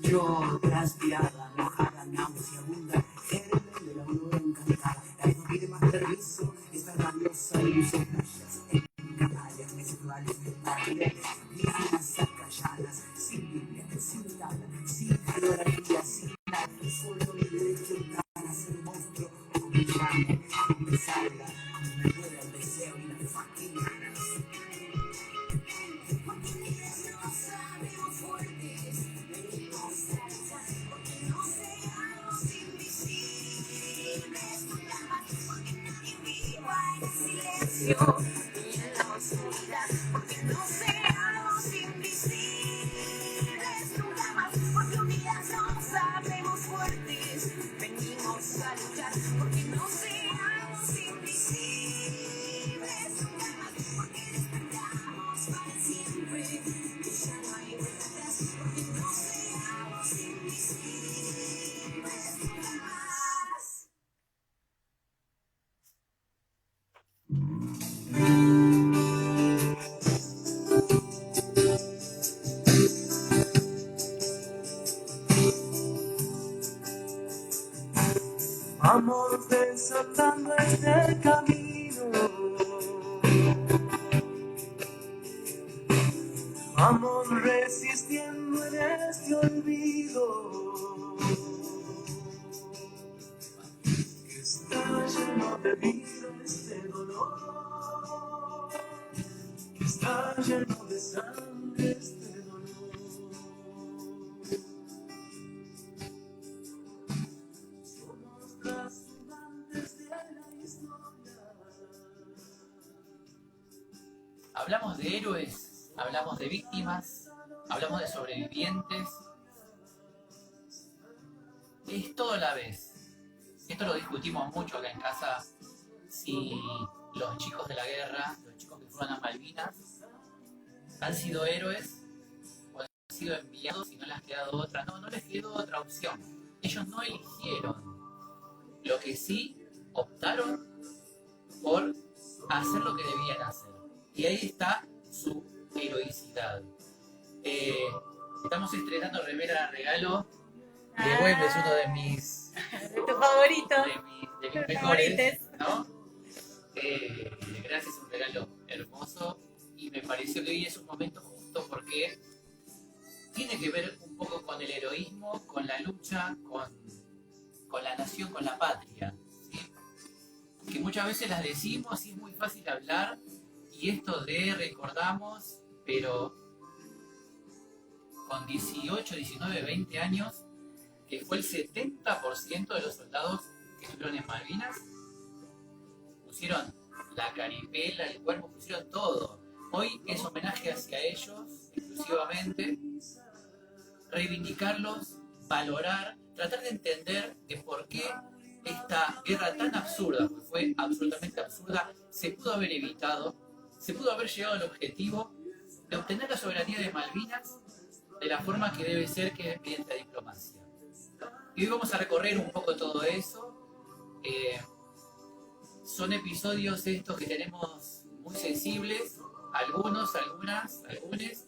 Yo, transpirada, mojada, nauseabunda, germen de la aurora encantada, la que pide más permiso, esta rabiosa ilusión, canallas, sexuales, espectaculares, lianas, acalladas, sin Biblia, sin tabla, sin geografía, sin nada, solo el derecho a ser monstruo, como me llame, como me salga, como me pueda el deseo y las fucking ganas. Y en la oscuridad, porque no seamos invisibles nunca más, porque unidas nos habremos fuertes, venimos a luchar, porque no seamos invisibles nunca más, porque despertamos para siempre, y ya no hay vuelta atrás, porque no seamos invisibles nunca más. Vamos desatando este camino, vamos resistiendo en este olvido, que está lleno de vida este dolor, que está lleno de sangre este dolor. Somos trasundantes de la historia. Hablamos de héroes, hablamos de víctimas, hablamos de sobrevivientes. Es todo a la vez. Esto lo discutimos mucho acá en casa. Si los chicos de la guerra, los chicos que fueron a Malvinas, han sido héroes sido enviados y no les ha quedado otra. No, no les quedó otra opción. Ellos no eligieron. Lo que sí optaron por hacer lo que debían hacer. Y ahí está su heroicidad. Estamos estrenando remera regalo de Web, es uno de mis Tu favorito. de mis mejores, ¿no? Gracias, un regalo hermoso, y me pareció que hoy es un momento justo porque tiene que ver un poco con el heroísmo, con la lucha, con la nación, con la patria, ¿sí? Que muchas veces las decimos y es muy fácil hablar, y esto de recordamos, pero con 18, 19, 20 años, que fue el 70% de los soldados que estuvieron en Malvinas, pusieron la caripela, el cuerpo, pusieron todo. Hoy es homenaje hacia ellos exclusivamente, reivindicarlos, valorar, tratar de entender de por qué esta guerra tan absurda, porque fue absolutamente absurda, se pudo haber evitado, se pudo haber llegado al objetivo de obtener la soberanía de Malvinas de la forma que debe ser, que es mediante la diplomacia. Y hoy vamos a recorrer un poco todo eso. Son episodios estos que tenemos muy sensibles, algunos, algunas, algunos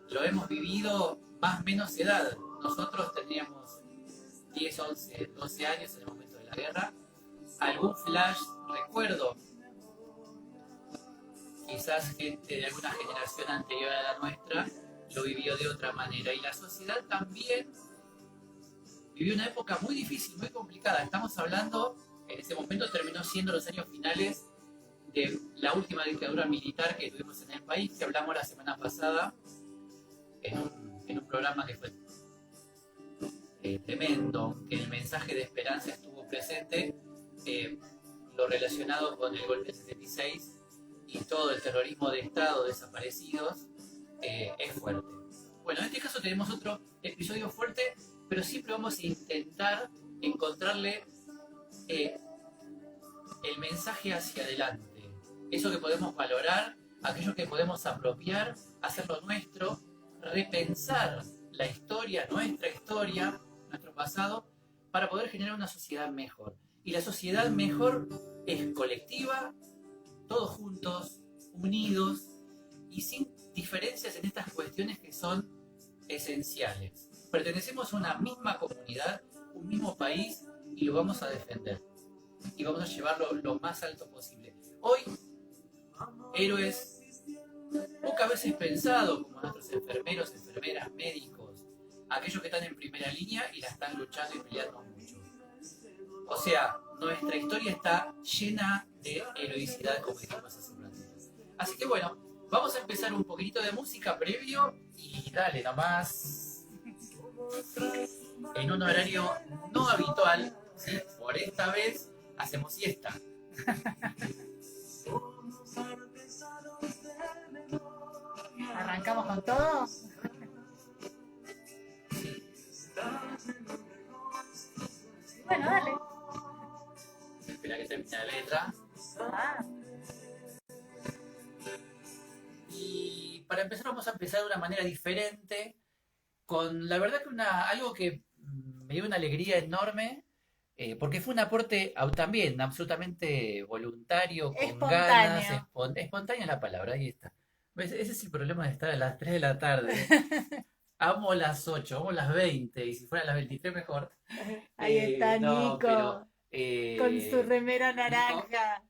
lo hemos vivido más o menos edad. Nosotros teníamos 10, 11, 12 años en el momento de la guerra. Algún flash recuerdo, quizás gente de alguna generación anterior a la nuestra lo vivió de otra manera, y la sociedad también vivió una época muy difícil, muy complicada. Estamos hablando, en ese momento terminó siendo los años finales de la última dictadura militar que tuvimos en el país, que hablamos la semana pasada en un programa que fue tremendo, que el mensaje de esperanza estuvo presente, lo relacionado con el golpe del 76 y todo el terrorismo de Estado, desaparecidos, es fuerte. Bueno, en este caso tenemos otro episodio fuerte, pero siempre vamos a intentar encontrarle el mensaje hacia adelante, eso que podemos valorar, aquello que podemos apropiar, hacerlo nuestro, repensar la historia, nuestro pasado, para poder generar una sociedad mejor. Y la sociedad mejor es colectiva, todos juntos, unidos y sin diferencias en estas cuestiones que son esenciales. Pertenecemos a una misma comunidad, un mismo país, y lo vamos a defender. Y vamos a llevarlo lo más alto posible. Hoy, héroes pocas veces pensados, como nuestros enfermeros, enfermeras, médicos, aquellos que están en primera línea y la están luchando y peleando mucho. O sea, nuestra historia está llena de heroicidad, como dijimos hace un ratito. Así que bueno, vamos a empezar un poquitito de música previo y dale nomás. En un horario no habitual, ¿sí? Por esta vez hacemos siesta. ¿Arrancamos con todo? Bueno, dale. Espera que termine la letra. Ah, Y para empezar vamos a empezar de una manera diferente, con la verdad que algo que me dio una alegría enorme, porque fue un aporte también absolutamente voluntario, con Espontáneo. ganas, espontánea es la palabra, ahí está. ¿Ves? Ese es el problema de estar a las 3 de la tarde. Amo las 8, amo las 20, y si fueran las 23 mejor. ahí está No, Nico, pero, con su remera naranja.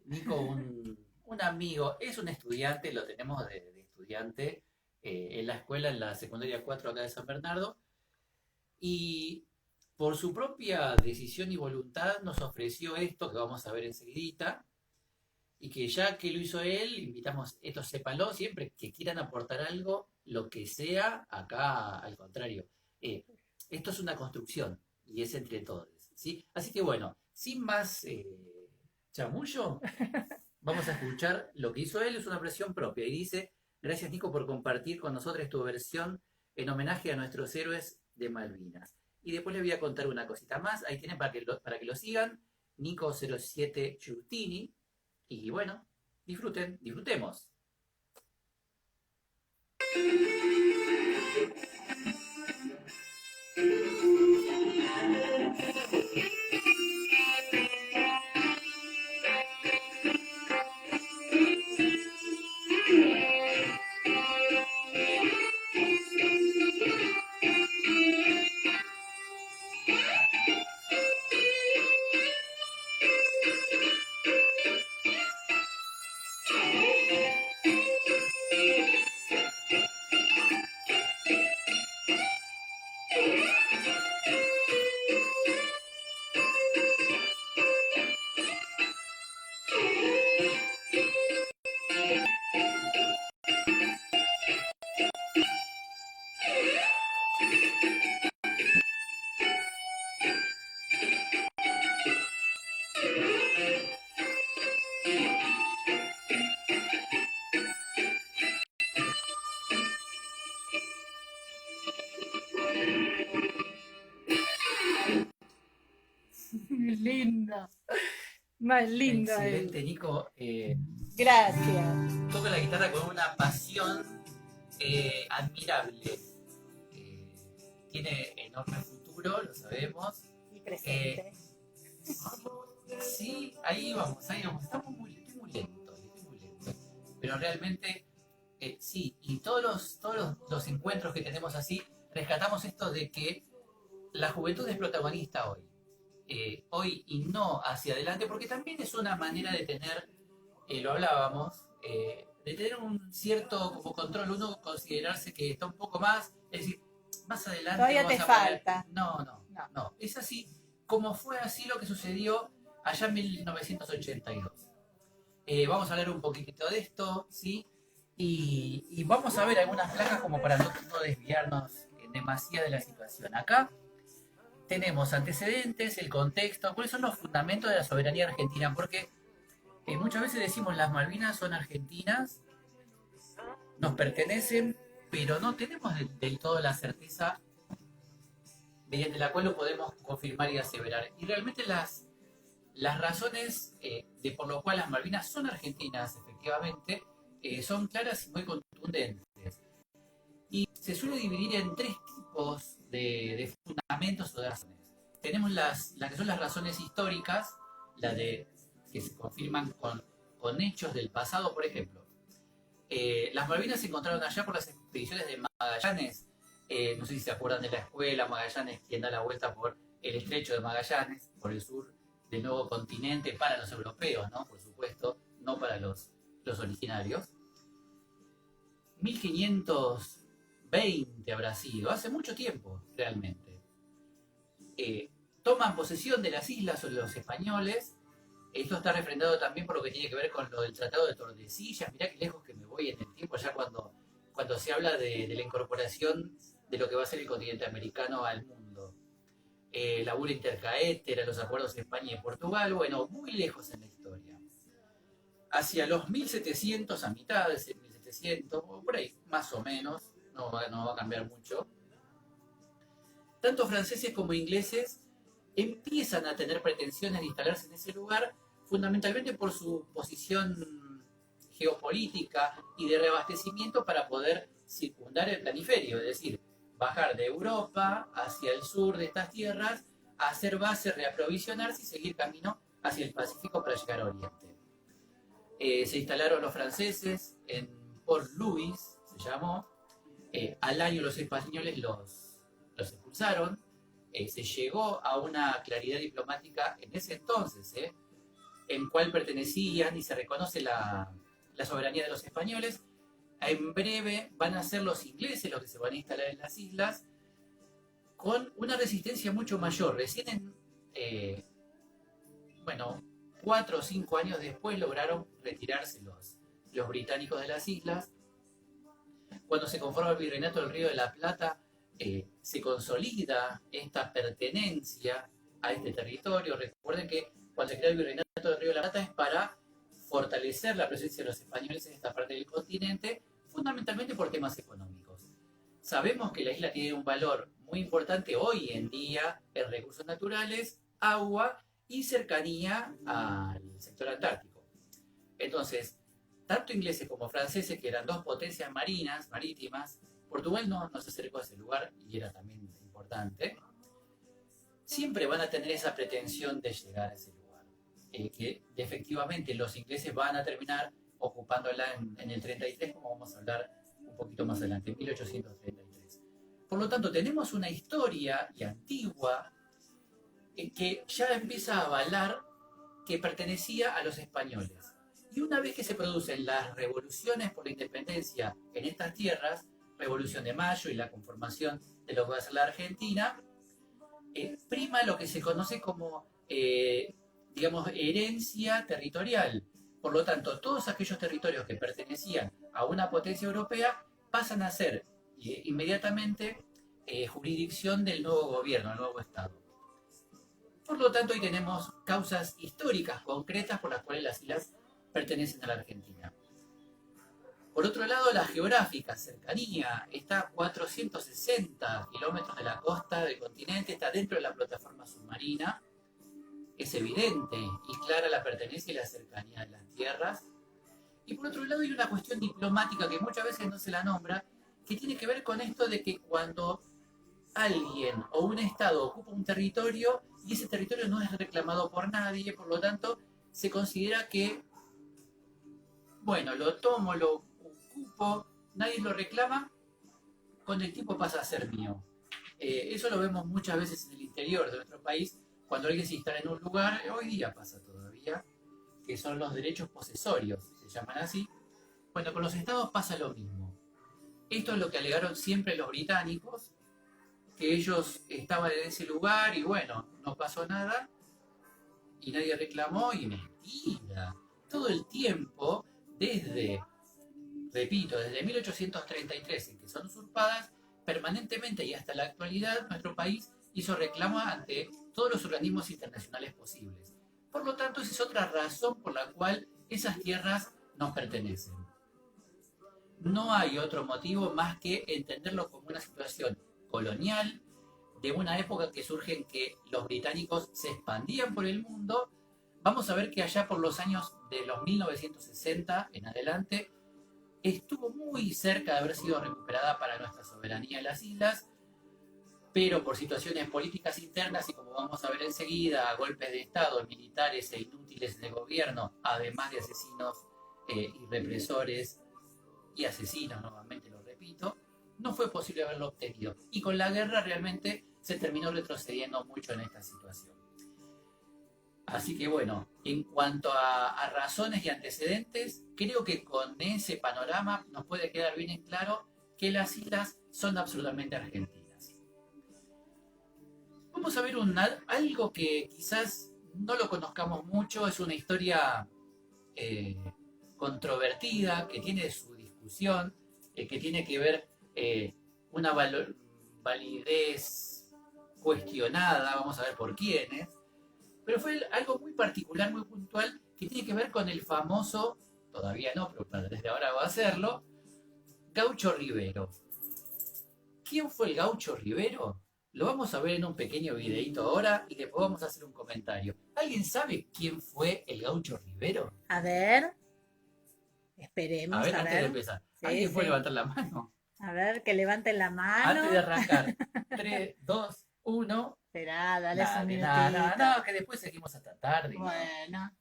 Nico, un amigo, es un estudiante, lo tenemos de estudiante en la escuela, en la secundaria 4 acá de San Bernardo, y por su propia decisión y voluntad nos ofreció esto que vamos a ver enseguidita, y que ya que lo hizo él, invitamos, esto sépalo, siempre que quieran aportar algo, lo que sea, acá al contrario. Esto es una construcción y es entre todos, ¿sí? Así que bueno, sin más chamullo, vamos a escuchar lo que hizo él, es una versión propia y dice: gracias Nico por compartir con nosotros tu versión en homenaje a nuestros héroes de Malvinas. Y después les voy a contar una cosita más, ahí tienen para que lo sigan, Nico07 Giustini. Y bueno, disfrutemos. lindo. Más lindo. Excelente, Nico. Gracias. Toca la guitarra con una pasión admirable. Tiene enorme futuro, lo sabemos. Y presente. Sí, ahí vamos. Estoy muy lento. Pero realmente, sí, y todos los encuentros que tenemos así, rescatamos esto de que la juventud es protagonista hoy. Hoy y no hacia adelante, porque también es una manera de tener, lo hablábamos, de tener un cierto como control, uno considerarse que está un poco más, es decir, más adelante. Todavía te falta. No. Es así, como fue así lo que sucedió allá en 1982. Vamos a hablar un poquitito de esto, ¿sí? Y vamos a ver algunas placas como para no desviarnos demasiado de la situación. Acá tenemos antecedentes, el contexto, cuáles son los fundamentos de la soberanía argentina, porque muchas veces decimos las Malvinas son argentinas, nos pertenecen, pero no tenemos del todo la certeza mediante la cual lo podemos confirmar y aseverar. Y realmente las razones de por lo cual las Malvinas son argentinas, efectivamente, son claras y muy contundentes. Y se suele dividir en tres tipos de fundamentos o de razones. Tenemos las que son las razones históricas, que se confirman con hechos del pasado, por ejemplo. Las Malvinas se encontraron allá por las expediciones de Magallanes. No sé si se acuerdan de la escuela Magallanes, quien da la vuelta por el estrecho de Magallanes, por el sur del nuevo continente, para los europeos, ¿no? Por supuesto, no para los originarios. 1520 habrá sido, hace mucho tiempo, realmente. Toman posesión de las islas los españoles. Esto está refrendado también por lo que tiene que ver con lo del Tratado de Tordesillas. Mirá qué lejos que me voy en el tiempo, ya cuando se habla de la incorporación de lo que va a ser el continente americano al mundo. La bula intercaétera, los acuerdos de España y Portugal, bueno, muy lejos en la historia. Hacia los 1700, a mitades de 1700, por ahí, más o menos, no va a cambiar mucho, tanto franceses como ingleses empiezan a tener pretensiones de instalarse en ese lugar, fundamentalmente por su posición geopolítica y de reabastecimiento para poder circundar el planiferio, es decir, bajar de Europa hacia el sur de estas tierras, hacer base, reaprovisionarse y seguir camino hacia el Pacífico para llegar a Oriente. Se instalaron los franceses en Port Louis, se llamó. Al año los españoles los expulsaron. Se llegó a una claridad diplomática en ese entonces, en cual pertenecían y se reconoce la soberanía de los españoles. En breve van a ser los ingleses los que se van a instalar en las islas con una resistencia mucho mayor. Recién 4 o 5 años después lograron retirarse los británicos de las islas. Cuando se conforma el Virreinato del Río de la Plata, se consolida esta pertenencia a este territorio. Recuerden que cuando se crea el Virreinato del Río de la Plata es para fortalecer la presencia de los españoles en esta parte del continente, fundamentalmente por temas económicos. Sabemos que la isla tiene un valor muy importante hoy en día en recursos naturales, agua y cercanía al sector antártico. Entonces, tanto ingleses como franceses, que eran dos potencias marítimas, Portugal no se acercó a ese lugar y era también importante, siempre van a tener esa pretensión de llegar a ese lugar. Que efectivamente los ingleses van a terminar ocupándola en el 33, como vamos a hablar un poquito más adelante, en 1833. Por lo tanto, tenemos una historia y antigua que ya empieza a avalar que pertenecía a los españoles. Y una vez que se producen las revoluciones por la independencia en estas tierras, Revolución de Mayo y la conformación de lo que va a ser la Argentina, prima lo que se conoce como herencia territorial. Por lo tanto, todos aquellos territorios que pertenecían a una potencia europea pasan a ser inmediatamente jurisdicción del nuevo gobierno, del nuevo Estado. Por lo tanto, hoy tenemos causas históricas concretas por las cuales las islas pertenecen a la Argentina. Por otro lado, la geográfica, cercanía, está a 460 kilómetros de la costa del continente, está dentro de la plataforma submarina. es evidente y clara la pertenencia y la cercanía de las tierras. Y por otro lado hay una cuestión diplomática que muchas veces no se la nombra, que tiene que ver con esto de que cuando alguien o un estado ocupa un territorio y ese territorio no es reclamado por nadie, por lo tanto se considera que, bueno, lo tomo, lo ocupo, nadie lo reclama, con el tiempo pasa a ser mío. Eso lo vemos muchas veces en el interior de nuestro país, cuando alguien se instala en un lugar, hoy día pasa todavía, que son los derechos posesorios, se llaman así. Bueno, con los estados pasa lo mismo. Esto es lo que alegaron siempre los británicos, que ellos estaban en ese lugar y bueno, no pasó nada y nadie reclamó, y mentira. Todo el tiempo, repito, desde 1833 en que son usurpadas, permanentemente y hasta la actualidad, nuestro país hizo reclamo ante todos los organismos internacionales posibles. Por lo tanto, esa es otra razón por la cual esas tierras nos pertenecen. No hay otro motivo más que entenderlo como una situación colonial de una época que surge en que los británicos se expandían por el mundo. Vamos a ver que allá por los años de los 1960 en adelante estuvo muy cerca de haber sido recuperada para nuestra soberanía en las islas, pero por situaciones políticas internas y, como vamos a ver enseguida, golpes de Estado, militares e inútiles de gobierno, además de asesinos y represores y asesinos, nuevamente lo repito, no fue posible haberlo obtenido. Y con la guerra realmente se terminó retrocediendo mucho en esta situación. Así que bueno, en cuanto a razones y antecedentes, creo que con ese panorama nos puede quedar bien en claro que las islas son absolutamente argentinas. Vamos a ver algo que quizás no lo conozcamos mucho, es una historia controvertida, que tiene su discusión, que tiene que ver una validez cuestionada, vamos a ver por quiénes, pero fue algo muy particular, muy puntual, que tiene que ver con el famoso, todavía no, pero desde ahora va a hacerlo, Gaucho Rivero. ¿Quién fue el Gaucho Rivero? Lo vamos a ver en un pequeño videíto ahora y después vamos a hacer un comentario. ¿Alguien sabe quién fue el Gaucho Rivero? A ver. Esperemos. A ver, antes de empezar. Sí, ¿Alguien puede sí. levantar la mano? A ver, que levanten la mano. Antes de arrancar. 3, 2, 1. Esperá, dale un No, minutito. que después seguimos hasta tarde. Bueno.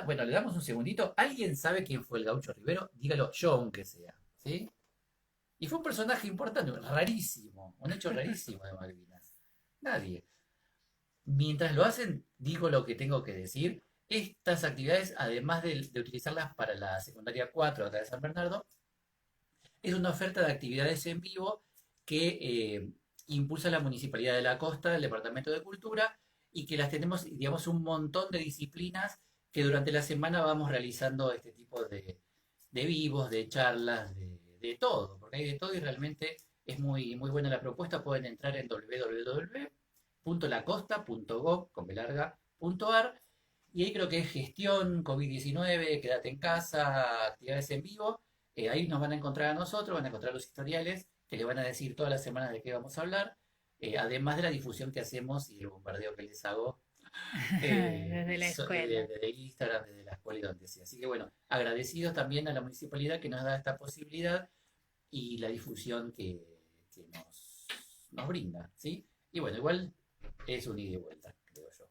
Bueno, le damos un segundito. ¿Alguien sabe quién fue el Gaucho Rivero? Dígalo yo, aunque sea. ¿Sí? Y fue un personaje importante, rarísimo, un hecho rarísimo de Malvinas. Nadie. Mientras lo hacen, digo lo que tengo que decir. Estas actividades, además de utilizarlas para la secundaria 4 acá de San Bernardo, es una oferta de actividades en vivo que impulsa la Municipalidad de la Costa, el Departamento de Cultura, y que las tenemos, digamos, un montón de disciplinas que durante la semana vamos realizando este tipo de vivos, de charlas, de todo, porque hay de todo y realmente es muy, muy buena la propuesta. Pueden entrar en www.lacosta.gov.ar y ahí creo que es gestión COVID-19, quédate en casa, actividades en vivo. Ahí nos van a encontrar a nosotros, van a encontrar los historiales que les van a decir todas las semanas de qué vamos a hablar, además de la difusión que hacemos y el bombardeo que les hago Desde la escuela. desde Instagram, desde la escuela y donde sea. Así que bueno, agradecidos también a la municipalidad que nos da esta posibilidad y la difusión que nos brinda, ¿sí? Y bueno, igual es un ida y vuelta, creo yo.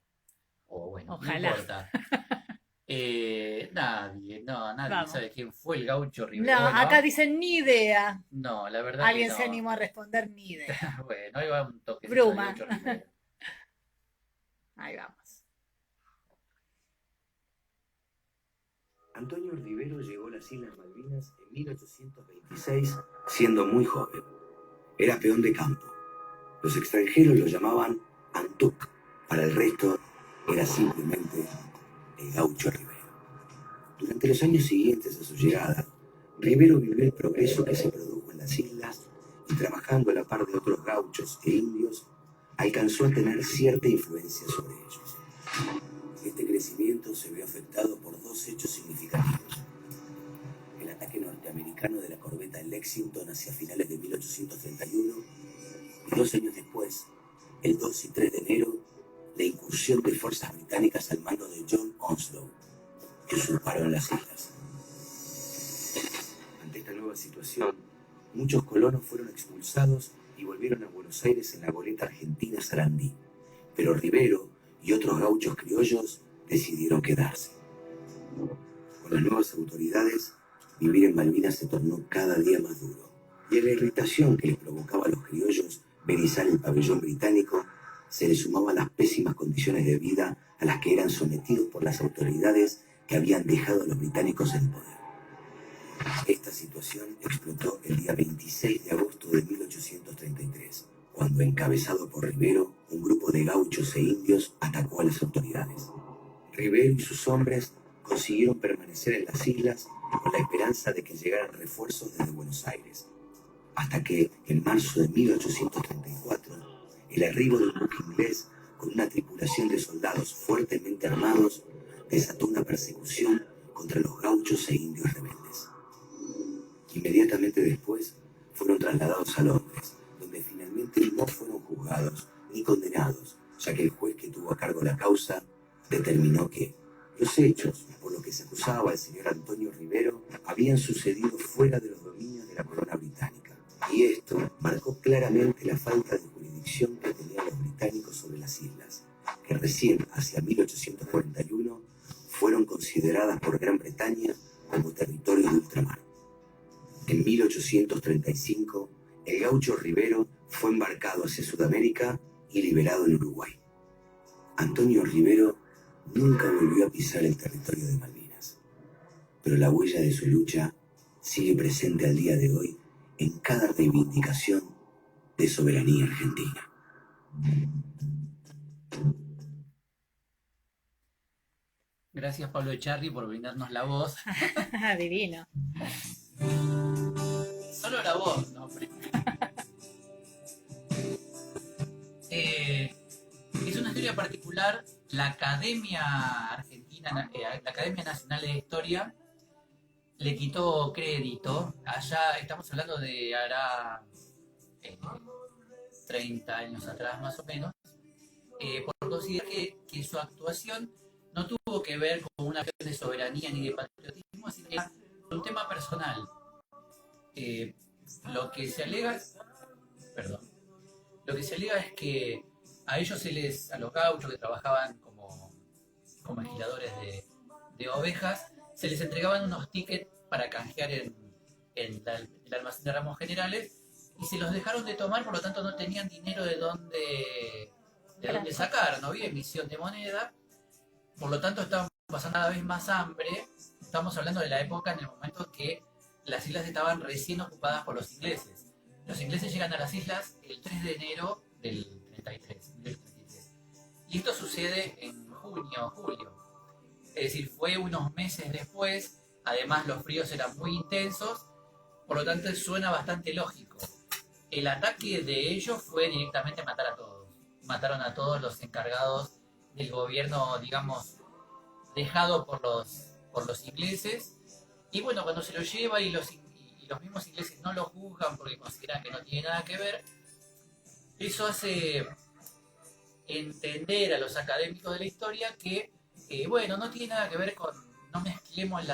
O bueno, Ojalá. no importa. Nadie Vamos. sabe quién fue el Gaucho Rivero. No, Bueno, acá dicen ni idea. no, la verdad Alguien que no. se animó a responder ni idea. Bueno, ahí va un toque. Bruma. Ahí vamos. Antonio Rivero llegó a las Islas Malvinas en 1826, siendo muy joven. Era peón de campo. Los extranjeros lo llamaban Antuc. Para el resto, era simplemente el Gaucho Rivero. Durante los años siguientes a su llegada, Rivero vivió el progreso que se produjo en las islas y, trabajando a la par de otros gauchos e indios, alcanzó a tener cierta influencia sobre ellos. Este crecimiento se vio afectado por dos hechos significativos: el ataque norteamericano de la corbeta Lexington hacia finales de 1831 y 2 años después, el 2 y 3 de enero, la incursión incursión de fuerzas británicas al mando de John Onslow, que usurparon las islas. Ante esta nueva situación, muchos colonos fueron expulsados y volvieron a Buenos Aires en la goleta argentina Sarandí, pero Rivero y otros gauchos criollos decidieron quedarse. Con las nuevas autoridades, vivir en Malvinas se tornó cada día más duro, y a la irritación que les provocaba a los criollos ver izar el pabellón británico, se le sumaban las pésimas condiciones de vida a las que eran sometidos por las autoridades que habían dejado a los británicos en poder. Esta situación explotó el día 26 de agosto de 1833, cuando, encabezado por Rivero, un grupo de gauchos e indios atacó a las autoridades. Rivero y sus hombres consiguieron permanecer en las islas con la esperanza de que llegaran refuerzos desde Buenos Aires, hasta que, en marzo de 1834, el arribo de un buque inglés con una tripulación de soldados fuertemente armados desató una persecución contra los gauchos e indios rebeldes. Inmediatamente después fueron trasladados a Londres, donde finalmente no fueron juzgados ni condenados, ya que el juez que tuvo a cargo la causa determinó que los hechos por los que se acusaba al señor Antonio Rivero habían sucedido fuera de los dominios de la corona británica, y esto marcó claramente la falta de jurisdicción que tenían los británicos sobre las islas, que recién hacia 1841 fueron consideradas por Gran Bretaña como territorio de ultramar. En 1835, el gaucho Rivero fue embarcado hacia Sudamérica y liberado en Uruguay. Antonio Rivero nunca volvió a pisar el territorio de Malvinas, pero la huella de su lucha sigue presente al día de hoy en cada reivindicación de soberanía argentina. Gracias, Pablo Echarri, por brindarnos la voz. Divino. Solo la voz, ¿no? Es una historia particular. La Academia Argentina, la Academia Nacional de Historia, le quitó crédito. Allá estamos hablando de hará 30 años atrás, más o menos, por considerar que su actuación no tuvo que ver con una cuestión de soberanía ni de patriotismo, sino que era un tema personal. Lo que se alega es que a ellos a los gauchos que trabajaban como legisladores de ovejas, se les entregaban unos tickets para canjear en el almacén de ramos generales, y se los dejaron de tomar, por lo tanto no tenían dinero de dónde sacar, no había emisión de moneda, por lo tanto estaban pasando cada vez más hambre. Estamos hablando de la época en el momento que las islas estaban recién ocupadas por los ingleses. Los ingleses llegan a las islas el 3 de enero del 33. Y esto sucede en junio, julio. Es decir, fue unos meses después. Además, los fríos eran muy intensos. Por lo tanto, suena bastante lógico. El ataque de ellos fue directamente matar a todos. Mataron a todos los encargados del gobierno, digamos, dejado por los ingleses. Y bueno, cuando se lo lleva y los mismos ingleses no lo juzgan porque consideran que no tiene nada que ver, eso hace entender a los académicos de la historia que, bueno, no tiene nada que ver con, no mezclemos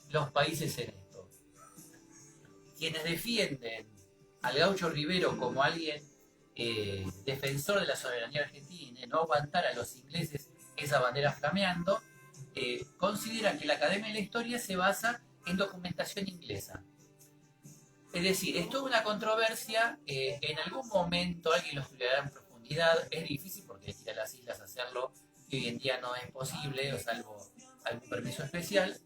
los países en esto. Quienes defienden al gaucho Rivero como alguien defensor de la soberanía argentina y no aguantar a los ingleses esa bandera flameando, consideran que la Academia de la Historia se basa en documentación inglesa. Es decir, es toda una controversia. En algún momento alguien lo estudiará en profundidad. Es difícil porque ir a las islas a hacerlo y hoy en día no es posible, o salvo algún permiso especial.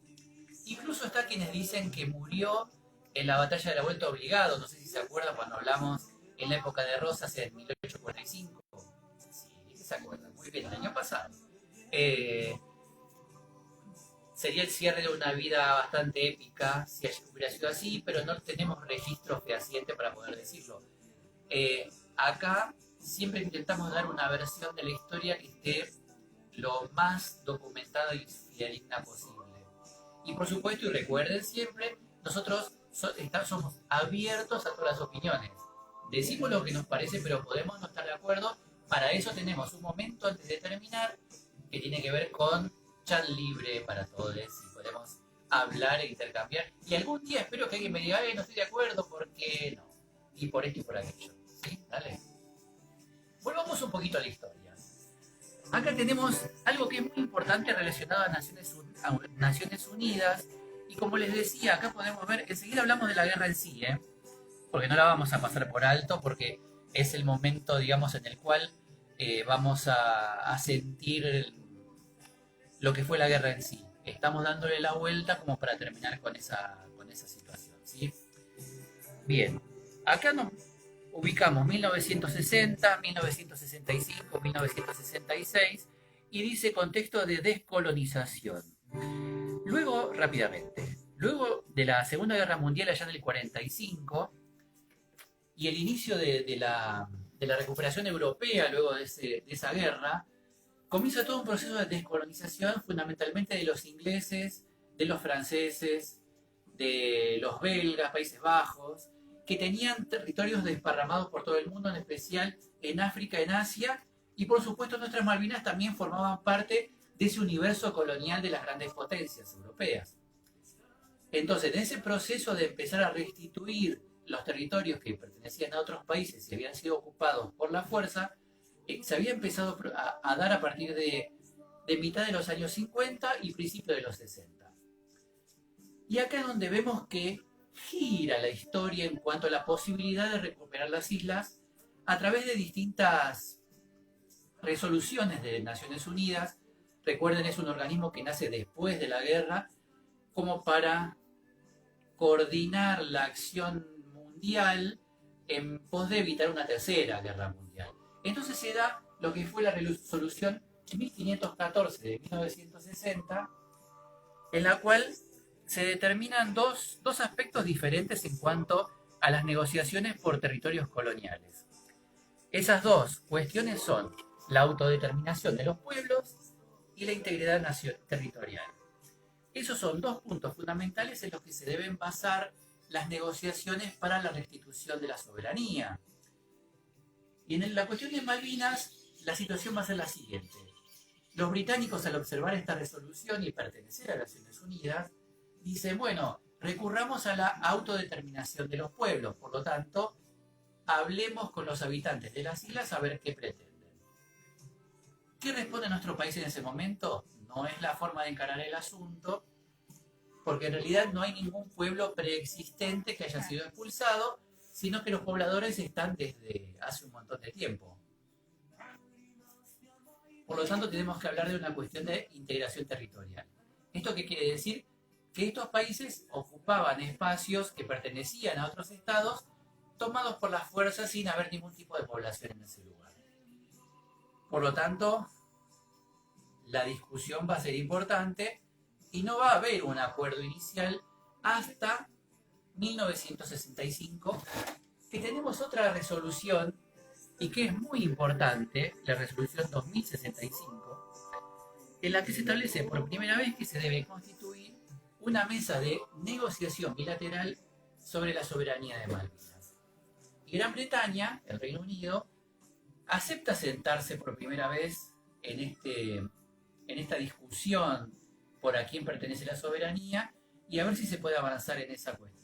Incluso está quienes dicen que murió en la batalla de la Vuelta Obligado. No sé si se acuerdan cuando hablamos en la época de Rosas en 1845. Sí, se acuerdan. Muy bien, el año pasado. Sería el cierre de una vida bastante épica si hubiera sido así, pero no tenemos registro fehaciente para poder decirlo. Acá siempre intentamos dar una versión de la historia que esté lo más documentada y fidedigna posible. Y por supuesto, y recuerden siempre, nosotros somos abiertos a todas las opiniones. Decimos lo que nos parece, pero podemos no estar de acuerdo, Para eso tenemos un momento antes de terminar que tiene que ver con chat libre para todos y podemos hablar e intercambiar. Y algún día espero que alguien me diga, no estoy de acuerdo, ¿por qué no? Y por esto y por aquello. ¿Sí? Dale. Volvamos un poquito a la historia. Acá tenemos algo que es muy importante relacionado a Naciones Unidas. Y como les decía, acá podemos ver, enseguida hablamos de la guerra en sí, porque no la vamos a pasar por alto, porque es el momento, digamos, en el cual vamos a sentir lo que fue la guerra en sí. Estamos dándole la vuelta como para terminar con esa situación, ¿sí? Bien, acá nos ubicamos 1960, 1965, 1966 y dice contexto de descolonización. Luego, rápidamente, luego de la Segunda Guerra Mundial allá en el 45 y el inicio de la recuperación europea luego de esa guerra, comienza todo un proceso de descolonización fundamentalmente de los ingleses, de los franceses, de los belgas, Países Bajos, que tenían territorios desparramados por todo el mundo, en especial en África, en Asia, y por supuesto nuestras Malvinas también formaban parte de ese universo colonial de las grandes potencias europeas. Entonces, en ese proceso de empezar a restituir los territorios que pertenecían a otros países y habían sido ocupados por la fuerza, se había empezado a dar a partir de mitad de los años 50 y principios de los 60. Y acá es donde vemos que gira la historia en cuanto a la posibilidad de recuperar las islas a través de distintas resoluciones de Naciones Unidas. Recuerden, es un organismo que nace después de la guerra como para coordinar la acción mundial en pos de evitar una tercera guerra mundial. Entonces se da lo que fue la resolución 1514 de 1960, en la cual se determinan dos aspectos diferentes en cuanto a las negociaciones por territorios coloniales. Esas dos cuestiones son la autodeterminación de los pueblos y la integridad territorial. Esos son dos puntos fundamentales en los que se deben basar las negociaciones para la restitución de la soberanía. Y en la cuestión de Malvinas, la situación va a ser la siguiente. Los británicos, al observar esta resolución y pertenecer a las Naciones Unidas, dicen, bueno, recurramos a la autodeterminación de los pueblos, por lo tanto, hablemos con los habitantes de las islas a ver qué pretenden. ¿Qué responde nuestro país en ese momento? No es la forma de encarar el asunto, porque en realidad no hay ningún pueblo preexistente que haya sido expulsado, sino que los pobladores están desde hace un montón de tiempo. Por lo tanto, tenemos que hablar de una cuestión de integración territorial. ¿Esto qué quiere decir? Que estos países ocupaban espacios que pertenecían a otros estados, tomados por las fuerzas sin haber ningún tipo de población en ese lugar. Por lo tanto, la discusión va a ser importante y no va a haber un acuerdo inicial hasta 1965, que tenemos otra resolución y que es muy importante, la resolución 2065, en la que se establece por primera vez que se debe constituir una mesa de negociación bilateral sobre la soberanía de Malvinas. Y Gran Bretaña, el Reino Unido, acepta sentarse por primera vez en esta discusión por a quién pertenece la soberanía y a ver si se puede avanzar en esa cuestión.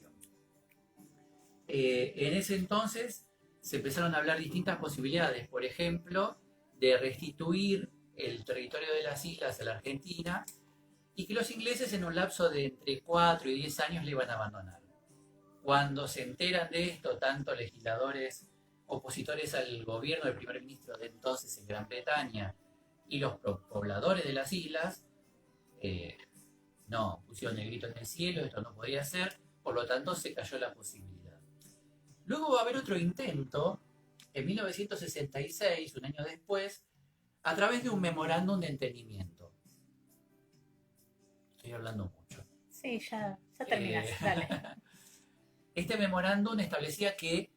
En ese entonces se empezaron a hablar distintas posibilidades, por ejemplo, de restituir el territorio de las islas a la Argentina y que los ingleses en un lapso de entre 4 y 10 años le iban a abandonar. Cuando se enteran de esto, tanto legisladores opositores al gobierno del primer ministro de entonces en Gran Bretaña y los pobladores de las islas, no, pusieron el grito en el cielo, esto no podía ser, por lo tanto se cayó la posibilidad. Luego va a haber otro intento, en 1966, un año después, a través de un memorándum de entendimiento. Estoy hablando mucho. Sí, ya terminaste, dale. Este memorándum establecía que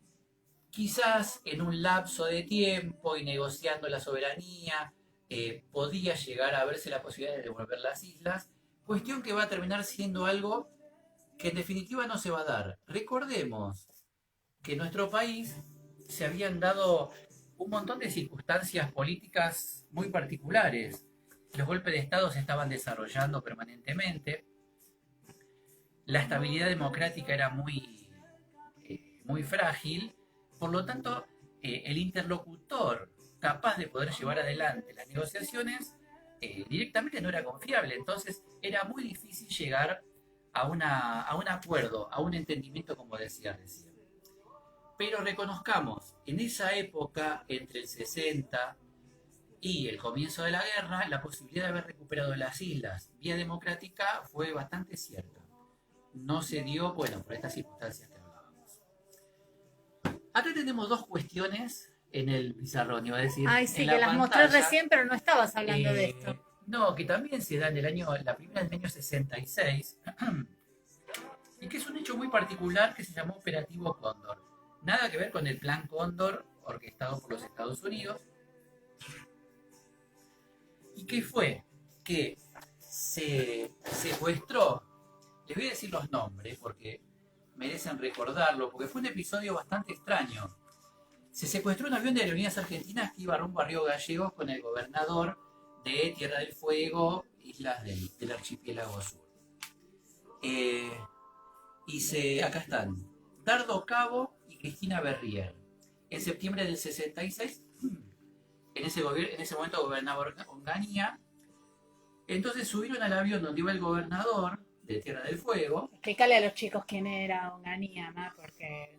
quizás en un lapso de tiempo y negociando la soberanía, podía llegar a verse la posibilidad de devolver las islas, cuestión que va a terminar siendo algo que en definitiva no se va a dar. Recordemos que en nuestro país se habían dado un montón de circunstancias políticas muy particulares. Los golpes de Estado se estaban desarrollando permanentemente. La estabilidad democrática era muy frágil. Por lo tanto, el interlocutor capaz de poder llevar adelante las negociaciones directamente no era confiable. Entonces, era muy difícil llegar a un acuerdo, a un entendimiento, como decía recién. Pero reconozcamos, en esa época, entre el 60 y el comienzo de la guerra, la posibilidad de haber recuperado las islas vía democrática fue bastante cierta. No se dio, bueno, por estas circunstancias que hablábamos. Acá tenemos dos cuestiones en el pizarrón, iba a decir. Ay, sí, en que la las mostré pantalla. recién, pero no estabas hablando de esto. No, que también se da la primera del año 66, y que es un hecho muy particular que se llamó Operativo Cóndor. Nada que ver con el Plan Cóndor orquestado por los Estados Unidos. ¿Y qué fue? Que se secuestró, les voy a decir los nombres porque merecen recordarlo, porque fue un episodio bastante extraño. Se secuestró un avión de Aerolíneas Argentinas que iba rumbo a Río Gallegos con el gobernador de Tierra del Fuego, islas del archipiélago sur. Acá están, Dardo Cabo y Cristina Berrier. En septiembre del 66, en ese momento gobernaba Onganía. Entonces subieron al avión donde iba el gobernador de Tierra del Fuego. Explícale a los chicos quién era Onganía, ¿no? Porque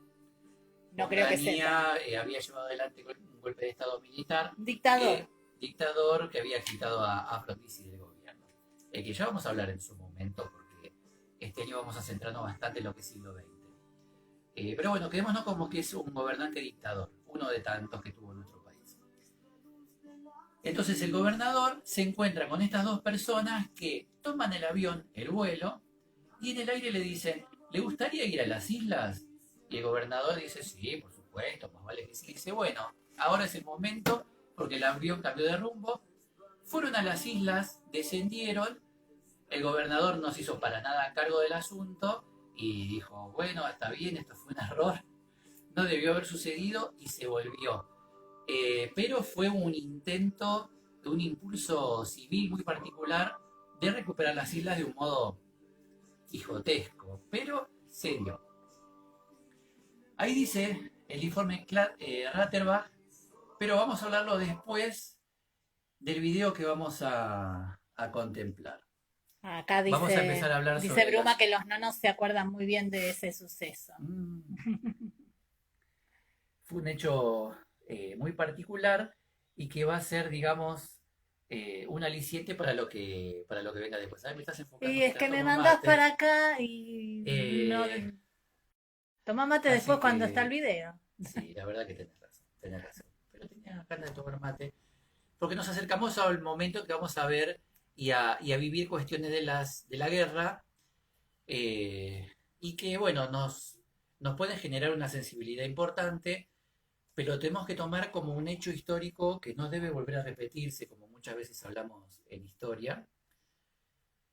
no creo que sepa. Onganía había llevado adelante un golpe de estado militar. Dictador. Dictador que había quitado a Frondizi del gobierno. Que ya vamos a hablar en su momento, porque este año vamos a centrarnos bastante en lo que es siglo XX. Pero bueno, quedémonos como que es un gobernante dictador, uno de tantos que tuvo nuestro país. Entonces el gobernador se encuentra con estas dos personas que toman el avión, el vuelo, y en el aire le dicen, ¿le gustaría ir a las islas? Y el gobernador dice, sí, por supuesto, más vale que sí. Dice, bueno, ahora es el momento, porque el avión cambió de rumbo. Fueron a las islas, descendieron, el gobernador no se hizo para nada cargo del asunto y dijo, bueno, está bien, esto fue un error, no debió haber sucedido, y se volvió. Pero fue un intento de un impulso civil muy particular de recuperar las islas de un modo quijotesco, pero serio. Ahí dice el informe Ratterbach, pero vamos a hablarlo después del video que vamos a contemplar. Acá dice, Vamos a empezar a hablar dice sobre Bruma que los nonos se acuerdan muy bien de ese suceso. Fue un hecho muy particular y que va a ser, digamos, un aliciente para lo que venga después. ¿Sabes? Me estás enfocando. Y es que me mandás para acá y no... Toma mate después cuando está el video. Sí, la verdad que tenés razón. Pero tenía ganas de tomar mate. Porque nos acercamos al momento que vamos a ver y a vivir cuestiones de la guerra, y que, bueno, nos pueden generar una sensibilidad importante, pero tenemos que tomar como un hecho histórico que no debe volver a repetirse, como muchas veces hablamos en historia,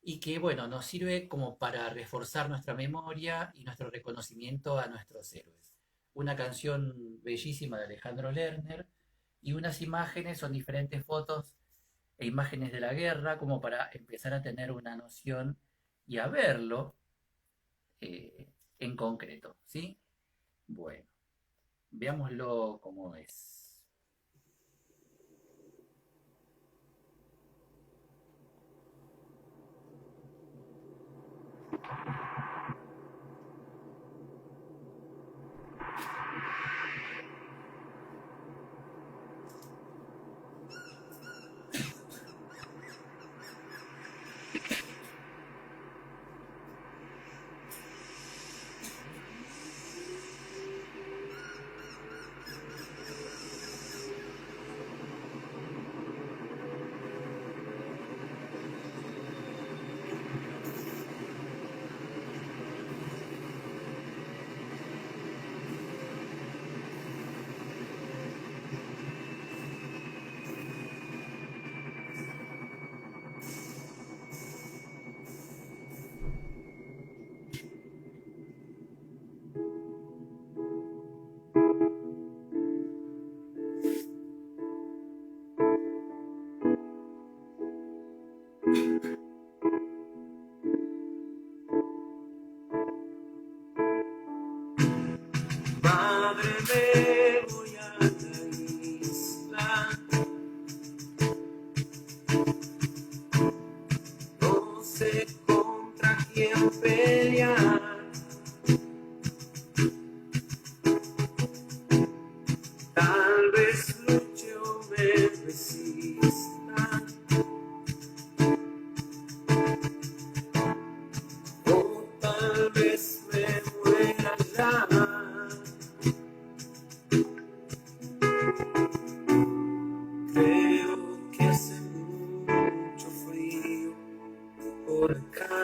y que, bueno, nos sirve como para reforzar nuestra memoria y nuestro reconocimiento a nuestros héroes. Una canción bellísima de Alejandro Lerner y unas imágenes, son diferentes fotos e imágenes de la guerra, como para empezar a tener una noción y a verlo en concreto, ¿sí? Bueno, veámoslo como es. madre me voy a la isla. No sé contra quién pelear. Tal vez luche o me resista. O tal vez me muera ya. Creo que hace mucho frío por acá.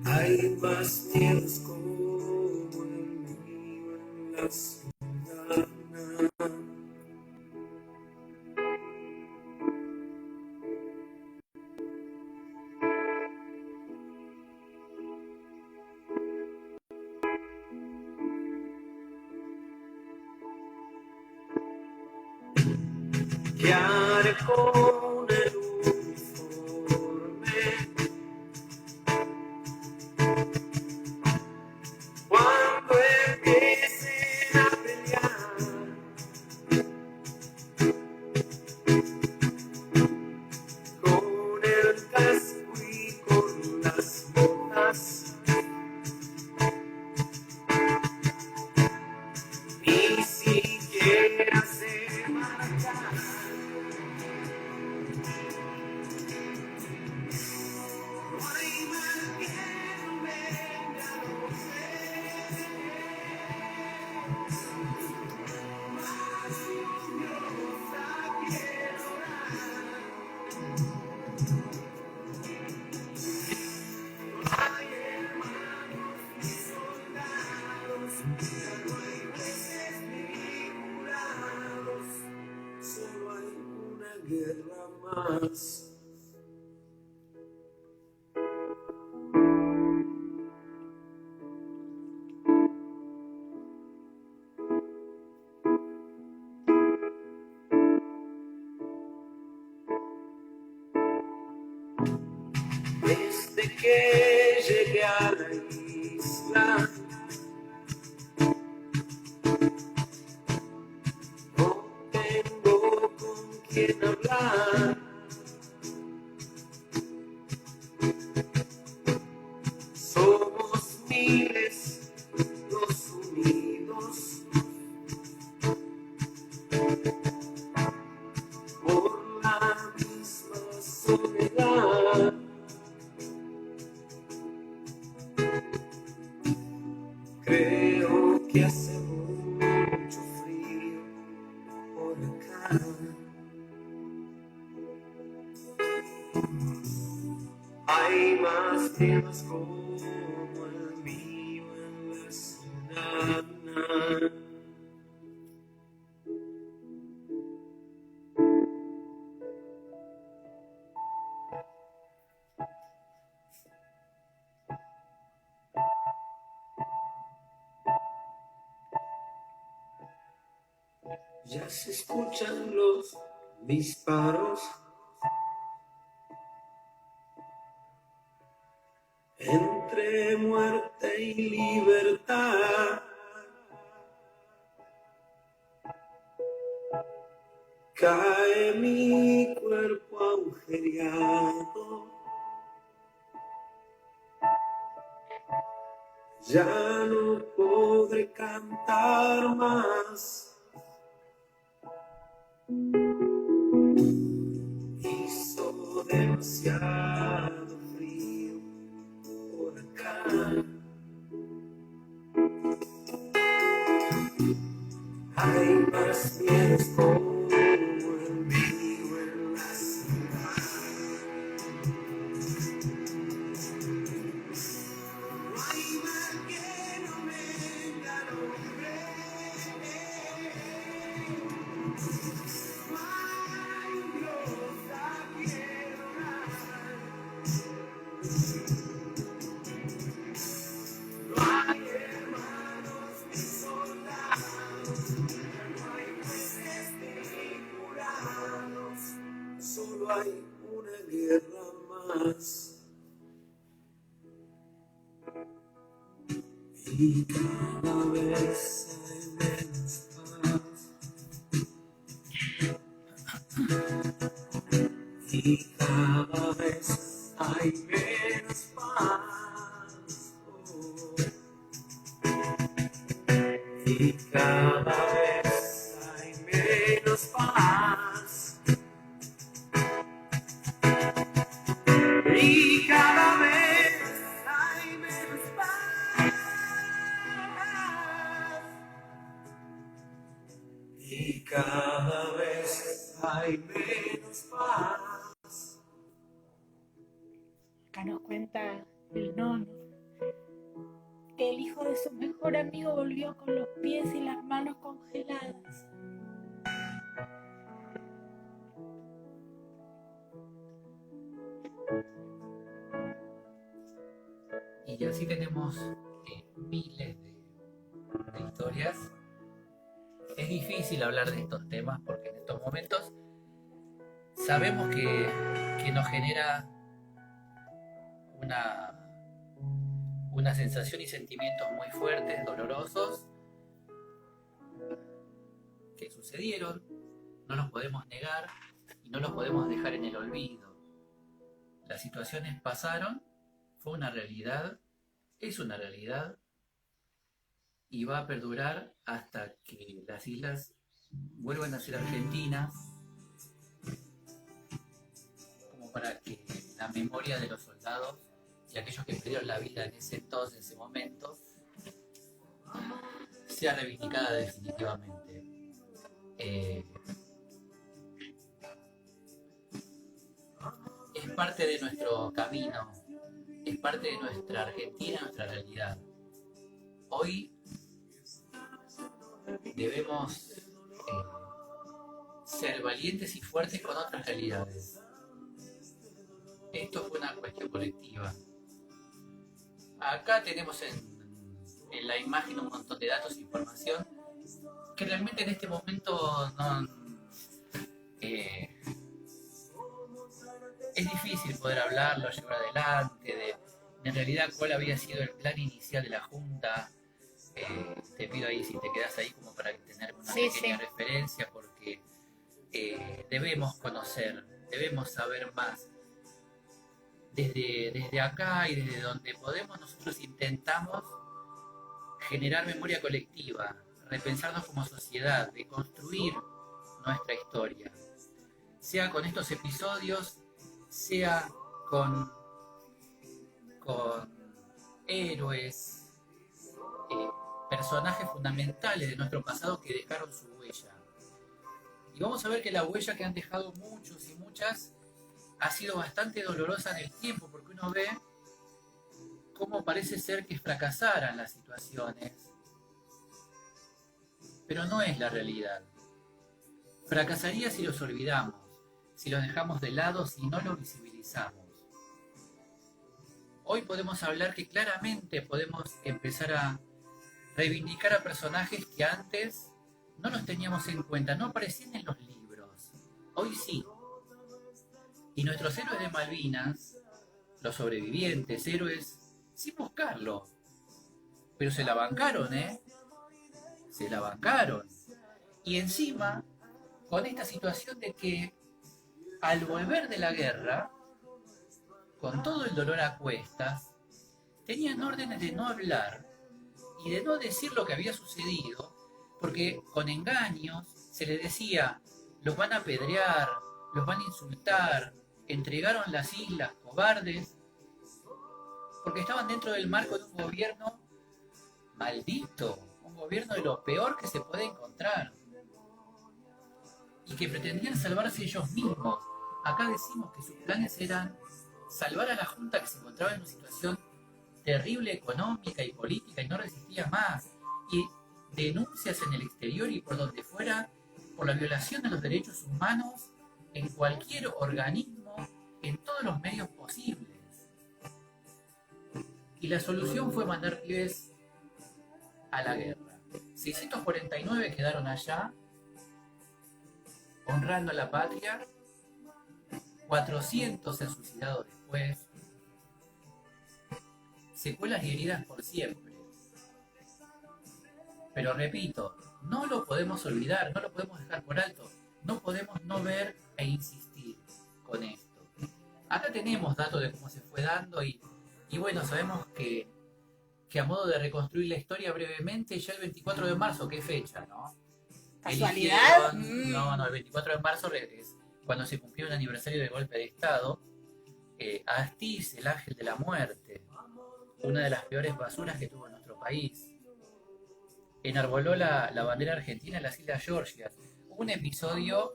Hay más miedos como el mío en la ciudad. ¿Qué haré con el uniforme cuando empiecen a pelear? Con el casco y con las botas, ni siquiera sé marchar. Ay, mal que no venga, no sé. Más lluviosa quiero orar. Ay, hermanos, mis soldados, ya no hay jueces ni jurados, solo hay una guerra más. Desde que llegué a la isla, no tengo con quién hablar. Somos miles los unidos por la misma soledad. Creo que hace mucho frío por acá. Hay más temas como el mío en la ciudad. Ya se escuchan los disparos entre muerte y libertad. Cae mi cuerpo agujereado, ya no podré cantar más. Hizo demasiado frío por acá. Hay más miedos como el mío en la ciudad. No hay mal que no venga, no hay Dios a quien orar. No hay hermanos ni soldados, no hay jueces ni y cada vez hay menos paz, y cada vez hay menos paz, y cada vez hay menos paz, y cada vez hay menos paz, y cada vez hay menos paz. Acá nos cuenta el nono que el hijo de su mejor amigo volvió con los pies y las manos congeladas. Y así tenemos miles de historias. Es difícil hablar de estos temas porque en estos momentos sabemos que nos genera una sensación y sentimientos muy fuertes, dolorosos, que sucedieron, no los podemos negar y no los podemos dejar en el olvido. Las situaciones pasaron, fue una realidad, es una realidad y va a perdurar hasta que las islas vuelvan a ser argentinas, como para que la memoria de los soldados y aquellos que perdieron la vida en ese entonces, en ese momento, sea reivindicada definitivamente. Es parte de nuestro camino, es parte de nuestra Argentina, nuestra realidad. Hoy debemos ser valientes y fuertes con otras realidades. Esto fue una cuestión colectiva. Acá tenemos en la imagen un montón de datos e información que realmente en este momento no... es difícil poder hablarlo, llevar adelante, de en realidad cuál había sido el plan inicial de la Junta. Te pido ahí si te quedas ahí como para tener una pequeña referencia, porque debemos conocer, debemos saber más. Desde acá y desde donde podemos, nosotros intentamos generar memoria colectiva, repensarnos como sociedad, de construir nuestra historia, sea con estos episodios, sea con héroes, personajes fundamentales de nuestro pasado que dejaron su huella. Y vamos a ver que la huella que han dejado muchos y muchas ha sido bastante dolorosa en el tiempo, porque uno ve cómo parece ser que fracasaran las situaciones, pero no es la realidad. Fracasaría si los olvidamos, si los dejamos de lado, si no los visibilizamos. Hoy podemos hablar que claramente podemos empezar a reivindicar a personajes que antes no los teníamos en cuenta, no aparecían en los libros. Hoy sí. Y nuestros héroes de Malvinas, los sobrevivientes, héroes, sin buscarlo, pero se la bancaron, se la bancaron. Y encima, con esta situación de que al volver de la guerra, con todo el dolor a cuestas, tenían órdenes de no hablar y de no decir lo que había sucedido, porque con engaños se les decía, los van a apedrear, los van a insultar, entregaron las islas, cobardes, porque estaban dentro del marco de un gobierno maldito, un gobierno de lo peor que se puede encontrar, y que pretendían salvarse ellos mismos. Acá decimos que sus planes eran salvar a la Junta, que se encontraba en una situación terrible económica y política y no resistía más, y denuncias en el exterior y por donde fuera por la violación de los derechos humanos en cualquier organismo, en todos los medios posibles. Y la solución fue mandar pibes a la guerra. 649 quedaron allá honrando a la patria, 400 se han suicidado después, secuelas y heridas por siempre. Pero repito, no lo podemos olvidar, no lo podemos dejar por alto, no podemos no ver e insistir con esto. Acá tenemos datos de cómo se fue dando y bueno, sabemos que a modo de reconstruir la historia brevemente, ya el 24 de marzo, ¿qué fecha, no? ¿Casualidad? No, el 24 de marzo es cuando se cumplió el aniversario del golpe de Estado. Astiz, el ángel de la muerte, una de las peores basuras que tuvo nuestro país, enarboló la bandera argentina en las Islas Georgias. Hubo un episodio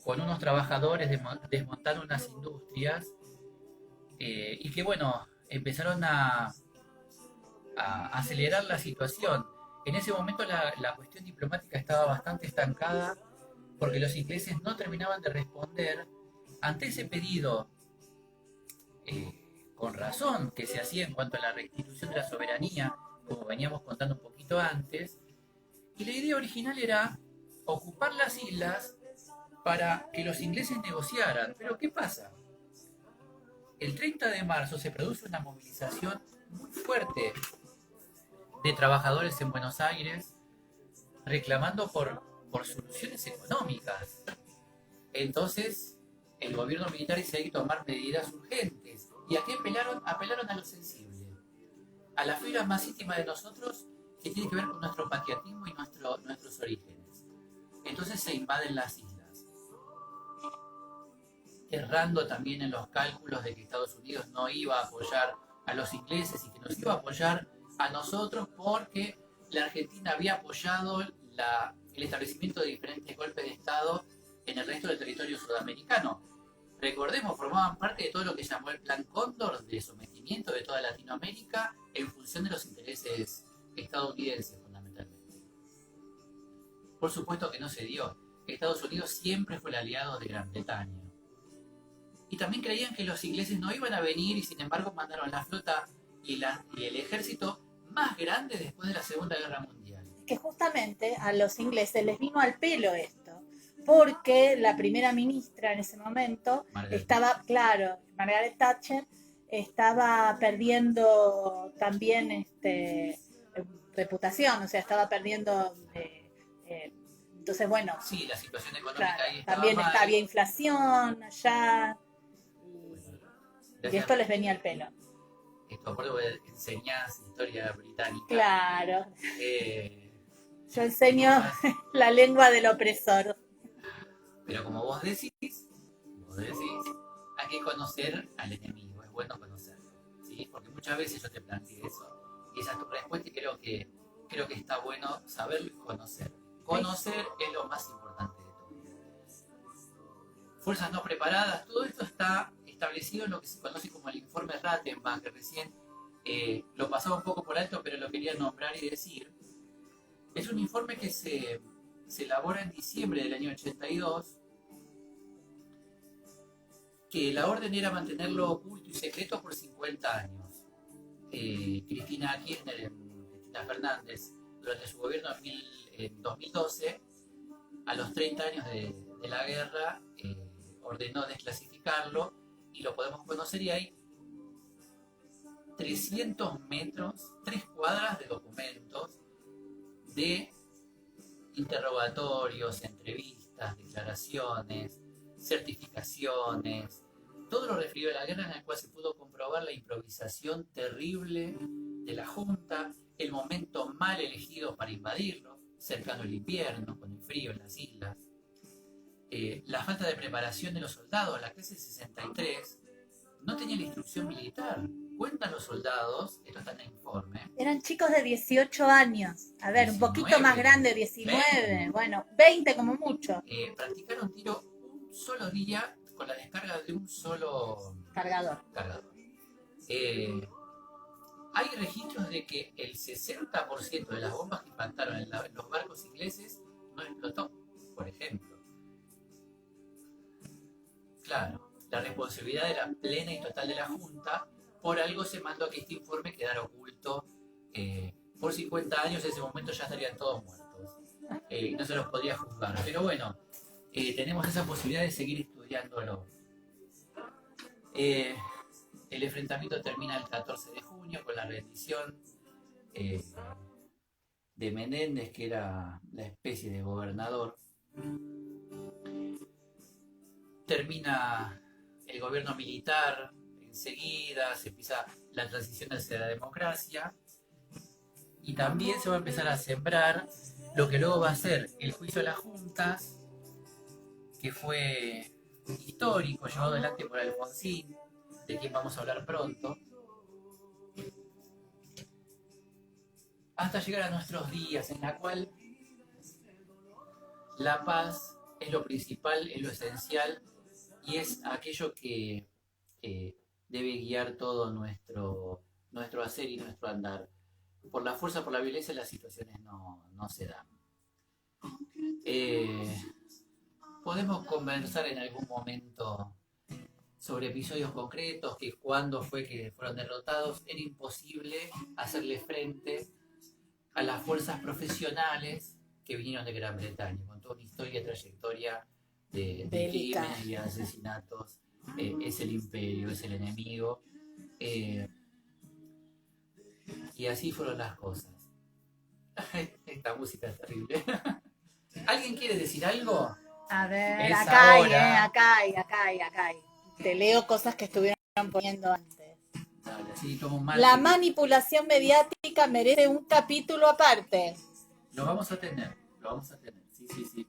con unos trabajadores desmontando unas industrias y que, bueno, empezaron a acelerar la situación. En ese momento la cuestión diplomática estaba bastante estancada porque los ingleses no terminaban de responder ante ese pedido, con razón, que se hacía en cuanto a la restitución de la soberanía, como veníamos contando un poquito antes, y la idea original era ocupar las islas para que los ingleses negociaran. Pero ¿qué pasa? El 30 de marzo se produce una movilización muy fuerte de trabajadores en Buenos Aires reclamando por soluciones económicas. Entonces, el gobierno militar hizo ahí tomar medidas urgentes. ¿Y a qué apelaron? Apelaron a lo sensible, a la fibra más íntima de nosotros, que tiene que ver con nuestro patriotismo y nuestros orígenes. Entonces se invaden las islas, errando también en los cálculos de que Estados Unidos no iba a apoyar a los ingleses y que nos iba a apoyar a nosotros porque la Argentina había apoyado el establecimiento de diferentes golpes de Estado en el resto del territorio sudamericano. Recordemos, formaban parte de todo lo que llamó el Plan Cóndor de sometimiento de toda Latinoamérica en función de los intereses estadounidenses, fundamentalmente. Por supuesto que no se dio. Estados Unidos siempre fue el aliado de Gran Bretaña. Y también creían que los ingleses no iban a venir y sin embargo mandaron la flota y el ejército más grande después de la Segunda Guerra Mundial. Que justamente a los ingleses les vino al pelo esto, porque la primera ministra en ese momento Margaret Thatcher, estaba perdiendo también reputación, o sea, estaba perdiendo, entonces bueno. Sí, la situación económica ahí estaba también mal. había inflación allá, y esto les venía al pelo. Esto, por eso enseñás historia británica. Claro. Yo enseño la lengua del opresor. Pero como vos decís, hay que conocer al enemigo, es bueno conocerlo, ¿sí? Porque muchas veces yo te planteé eso, y esa es tu respuesta, y creo que está bueno saberlo y conocer. Conocer es lo más importante de todo. Fuerzas no preparadas, todo esto está establecido en lo que se conoce como el informe Rattenbach, que recién lo pasaba un poco por alto, pero lo quería nombrar y decir. Es un informe que se elabora en diciembre del año 82, que la orden era mantenerlo oculto y secreto por 50 años. Cristina Fernández, durante su gobierno en 2012, a los 30 años de la guerra, ordenó desclasificarlo y lo podemos conocer, y hay 300 metros, 3 cuadras de documentos de interrogatorios, entrevistas, declaraciones, certificaciones, todo lo referido a la guerra, en el cual se pudo comprobar la improvisación terrible de la Junta, el momento mal elegido para invadirlo, cercano el invierno, con el frío en las islas, la falta de preparación de los soldados. La clase 63 no tenía la instrucción militar. Cuentan los soldados, esto está en el informe. Eran chicos de 18 años. A ver, 19, un poquito más grande, 19. 20. Bueno, 20 como mucho. Practicaron tiro un solo día con la descarga de un solo cargador. Hay registros de que el 60% de las bombas que impactaron en los barcos ingleses no explotó, por ejemplo. Claro, la responsabilidad era plena y total de la Junta. Por algo se mandó a que este informe quedara oculto. Por 50 años, en ese momento ya estarían todos muertos. No se los podría juzgar. Pero bueno, tenemos esa posibilidad de seguir estudiándolo. El enfrentamiento termina el 14 de junio con la rendición de de Menéndez, que era la especie de gobernador. Termina el gobierno militar, enseguida se empieza la transición hacia la democracia y también se va a empezar a sembrar lo que luego va a ser el juicio de las juntas, que fue histórico, llevado adelante por Alfonsín, de quien vamos a hablar pronto, hasta llegar a nuestros días, en la cual la paz es lo principal, es lo esencial y es aquello que debe guiar todo nuestro hacer y nuestro andar. Por la fuerza, por la violencia, las situaciones no se dan. Podemos conversar en algún momento sobre episodios concretos, que cuando fue que fueron derrotados, era imposible hacerle frente a las fuerzas profesionales que vinieron de Gran Bretaña, con toda una historia y trayectoria de crímenes y asesinatos. Es el imperio, es el enemigo. Y así fueron las cosas. Esta música es terrible. ¿Alguien quiere decir algo? A ver, Es acá ahora. hay. Te leo cosas que estuvieron poniendo antes. Dale, así tomo un La mate. manipulación mediática merece un capítulo aparte. Lo vamos a tener, sí.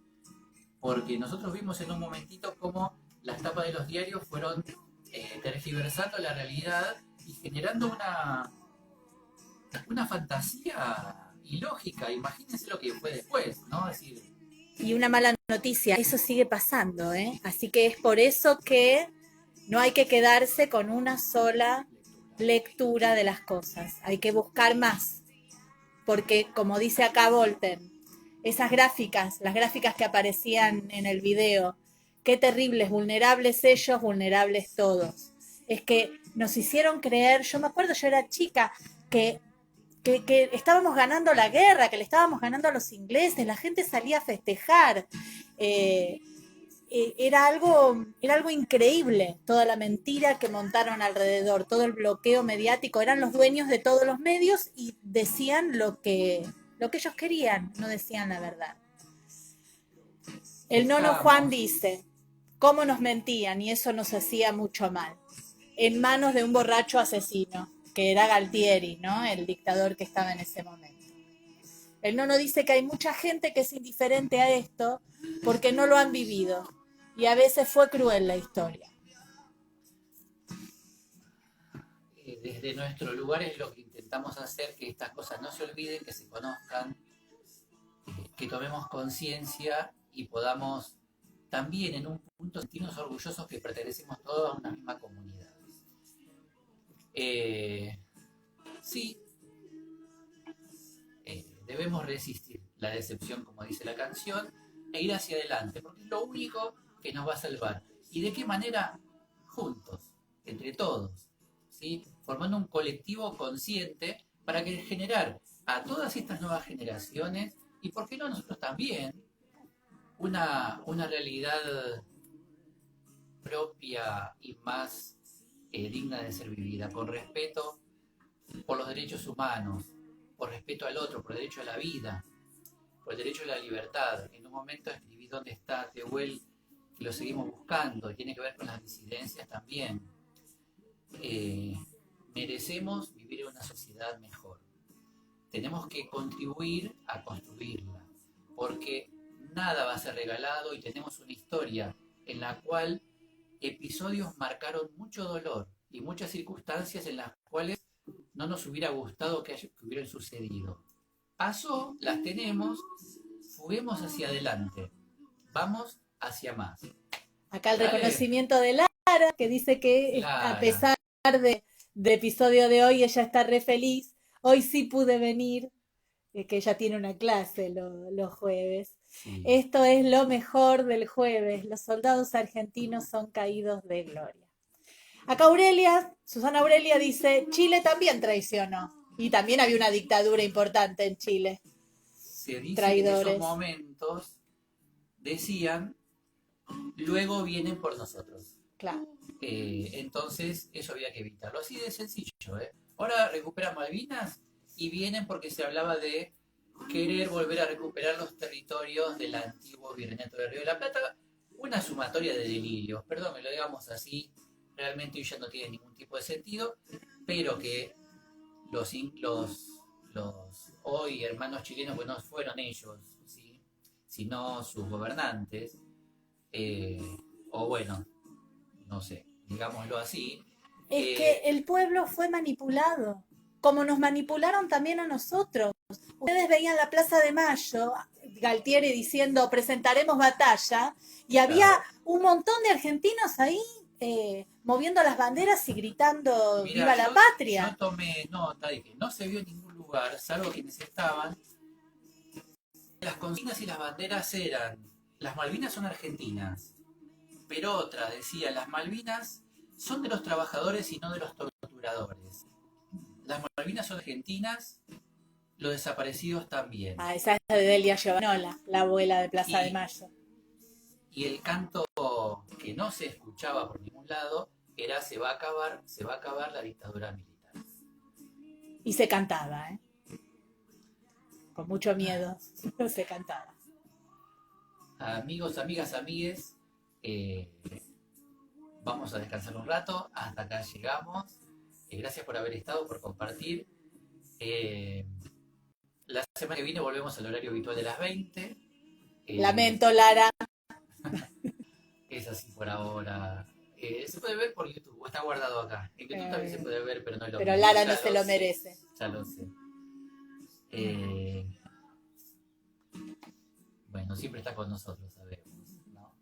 Porque nosotros vimos en un momentito cómo las tapas de los diarios fueron tergiversando la realidad y generando una fantasía ilógica. Imagínense lo que fue después, ¿no? Es decir, Y una mala noticia, eso sigue pasando, ¿eh? Así que es por eso que no hay que quedarse con una sola lectura de las cosas. Hay que buscar más. Porque, como dice acá Voltaire, esas gráficas, las gráficas que aparecían en el video, qué terribles, vulnerables ellos, vulnerables todos. Es que nos hicieron creer, yo me acuerdo, yo era chica, que estábamos ganando la guerra, que le estábamos ganando a los ingleses, la gente salía a festejar. Era algo increíble, toda la mentira que montaron alrededor, todo el bloqueo mediático, eran los dueños de todos los medios y decían lo que ellos querían, no decían la verdad. El nono Juan dice, ¿cómo nos mentían? Y eso nos hacía mucho mal. En manos de un borracho asesino, que era Galtieri, ¿no? El dictador que estaba en ese momento. El nono dice que hay mucha gente que es indiferente a esto porque no lo han vivido. Y a veces fue cruel la historia. Desde nuestro lugar es lo que intentamos hacer, que estas cosas no se olviden, que se conozcan, que tomemos conciencia y podamos también en un punto sentirnos orgullosos que pertenecemos todos a una misma comunidad. Sí, debemos resistir la decepción, como dice la canción, e ir hacia adelante, porque es lo único que nos va a salvar. ¿Y de qué manera? Juntos, entre todos, ¿sí? Formando un colectivo consciente para que generar a todas estas nuevas generaciones, y por qué no nosotros también, una realidad propia y más digna de ser vivida, con respeto por los derechos humanos, por respeto al otro, por el derecho a la vida, por el derecho a la libertad. En un momento escribí ¿Dónde está Tehuel?, que lo seguimos buscando, y tiene que ver con las disidencias también. Merecemos vivir en una sociedad mejor. Tenemos que contribuir a construirla, porque nada va a ser regalado y tenemos una historia en la cual episodios marcaron mucho dolor y muchas circunstancias en las cuales no nos hubiera gustado que hubieran sucedido. Pasó, las tenemos, fuguemos hacia adelante, vamos hacia más. Acá el reconocimiento de Lara, que dice que Lara, a pesar de episodio de hoy, ella está re feliz. Hoy sí pude venir, que ella tiene una clase los jueves. Sí. Esto es lo mejor del jueves. Los soldados argentinos son caídos de gloria. Acá Susana Aurelia dice, Chile también traicionó. Y también había una dictadura importante en Chile. Se dice traidores. Que en esos momentos decían, luego vienen por nosotros. Claro. Entonces eso había que evitarlo. Así de sencillo, ¿eh? Ahora recuperan Malvinas y vienen porque se hablaba de querer volver a recuperar los territorios del antiguo virreinato del Río de la Plata, una sumatoria de delirios, perdón, que lo digamos así, realmente hoy ya no tiene ningún tipo de sentido, pero que los hoy hermanos chilenos, pues no fueron ellos, ¿sí? Sino sus gobernantes, o bueno, no sé, digámoslo así. Es que el pueblo fue manipulado, como nos manipularon también a nosotros. Ustedes veían la Plaza de Mayo, Galtieri diciendo presentaremos batalla, y había Claro. un montón de argentinos ahí moviendo las banderas y gritando Mirá, ¡Viva la yo patria! tomé nota de que no se vio en ningún lugar, salvo quienes estaban. Las consignas y las banderas eran: las Malvinas son argentinas, pero otra decía: las Malvinas son de los trabajadores y no de los torturadores. Las Malvinas son argentinas, los desaparecidos también. Ah, esa es de Delia Giovanola, la abuela de Plaza de Mayo. Y el canto que no se escuchaba por ningún lado era: se va a acabar la dictadura militar. Y se cantaba, ¿eh? Con mucho miedo se cantaba. Amigos, amigas, amigues, vamos a descansar un rato. Hasta acá llegamos. Gracias por haber estado, por compartir. La semana que viene volvemos al horario habitual de las 20. Lamento, Lara. Es así por ahora. Se puede ver por YouTube, o está guardado acá. En YouTube también se puede ver, pero no es lo Pero mismo. Lara no se lo merece. Ya lo sé. Bueno, siempre está con nosotros, sabemos, ¿no?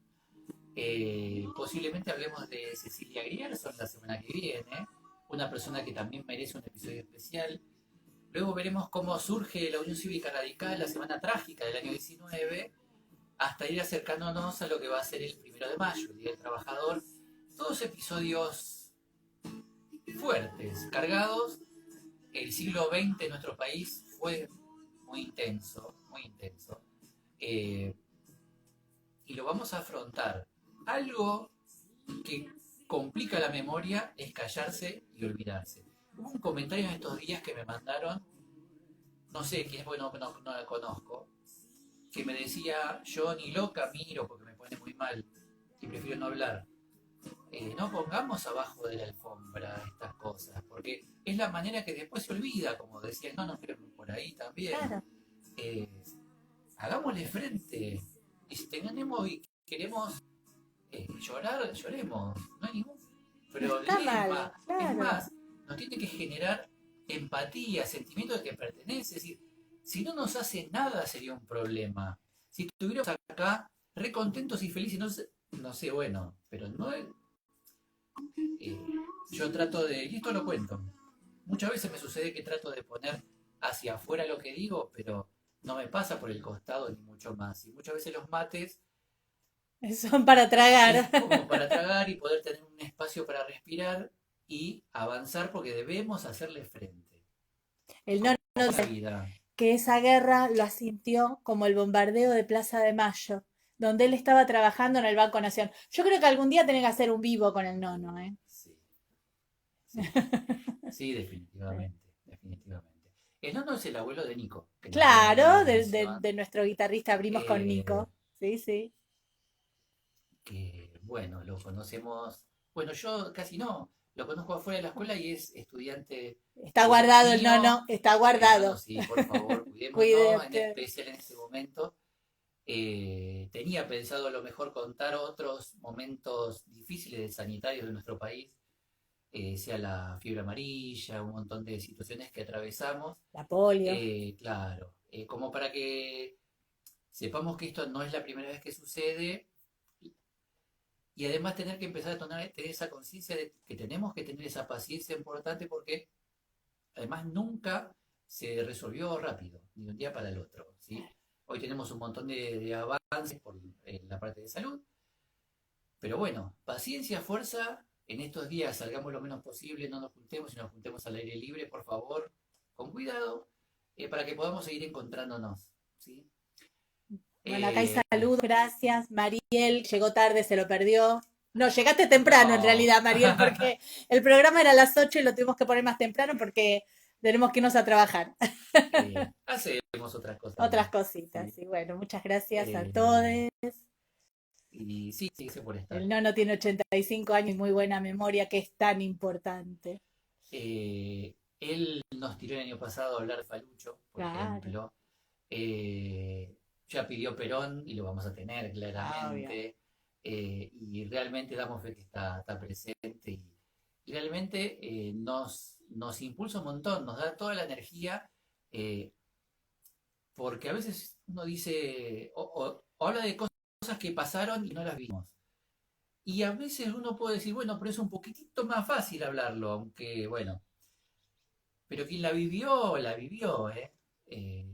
Posiblemente hablemos de Cecilia Grierson la semana que viene, una persona que también merece un episodio especial. Luego veremos cómo surge la Unión Cívica Radical, la semana trágica del año 19, hasta ir acercándonos a lo que va a ser el 1 de mayo, el Día del Trabajador. Todos episodios fuertes, cargados. El siglo XX en nuestro país fue muy intenso, muy intenso. Y lo vamos a afrontar. Algo que complica la memoria es callarse y olvidarse. Hubo un comentario en estos días que me mandaron, no sé quién es, bueno, no la conozco, que me decía: yo ni loca miro porque me pone muy mal y prefiero no hablar. No pongamos abajo de la alfombra estas cosas, porque es la manera que después se olvida, como decía, no, pero por ahí también. Claro. Hagámosle frente. Y si tenemos y queremos llorar, lloremos. No hay ningún problema. Claro. Es más, nos tiene que generar empatía, sentimiento de que pertenece. Es decir, si no nos hace nada sería un problema. Si estuviéramos acá re contentos y felices, no sé, bueno, pero no es... yo trato de, y esto lo cuento, muchas veces me sucede que trato de poner hacia afuera lo que digo, pero no me pasa por el costado ni mucho más. Y muchas veces los mates son para tragar. es como para tragar y poder tener un espacio para respirar y avanzar, porque debemos hacerle frente. El no que esa guerra lo sintió como el bombardeo de Plaza de Mayo, donde él estaba trabajando en el Banco Nación. Yo creo que algún día tenés que hacer un vivo con el nono, ¿eh? Sí, definitivamente, definitivamente. El nono es el abuelo de Nico. Claro, de nuestro guitarrista abrimos con Nico. Sí. Que, bueno, lo conocemos. Bueno, yo casi no. Lo conozco afuera de la escuela y es estudiante. Está guardado el nono, está guardado. Sí, por favor, cuidémonos, en especial en este momento. Tenía pensado a lo mejor contar otros momentos difíciles sanitarios de nuestro país, sea la fiebre amarilla, un montón de situaciones que atravesamos. La polio. Claro, como para que sepamos que esto no es la primera vez que sucede, y además tener que empezar a tener esa conciencia de que tenemos que tener esa paciencia importante, porque además nunca se resolvió rápido, ni de un día para el otro, ¿sí? Hoy tenemos un montón de avances por la parte de salud, pero bueno, paciencia, fuerza. En estos días salgamos lo menos posible, no nos juntemos, y nos juntemos al aire libre, por favor, con cuidado, para que podamos seguir encontrándonos, ¿sí? Bueno, acá hay salud, gracias. Mariel llegó tarde, se lo perdió. No, llegaste temprano en realidad, Mariel, porque el programa era a las 8 y lo tuvimos que poner más temprano porque tenemos que irnos a trabajar. Hacemos otras cosas. Otras cositas. Sí. Y bueno, muchas gracias a Eh, todos. Y sí, por estar. El nono tiene 85 años y muy buena memoria, que es tan importante. Él nos tiró el año pasado a hablar de Falucho, por Claro. ejemplo. Ya pidió Perón y lo vamos a tener claramente. Y realmente damos fe que está presente y realmente nos impulsa un montón, nos da toda la energía, porque a veces uno dice o habla de cosas que pasaron y no las vimos. Y a veces uno puede decir, bueno, pero es un poquitito más fácil hablarlo, aunque bueno, pero quien la vivió, ¿eh?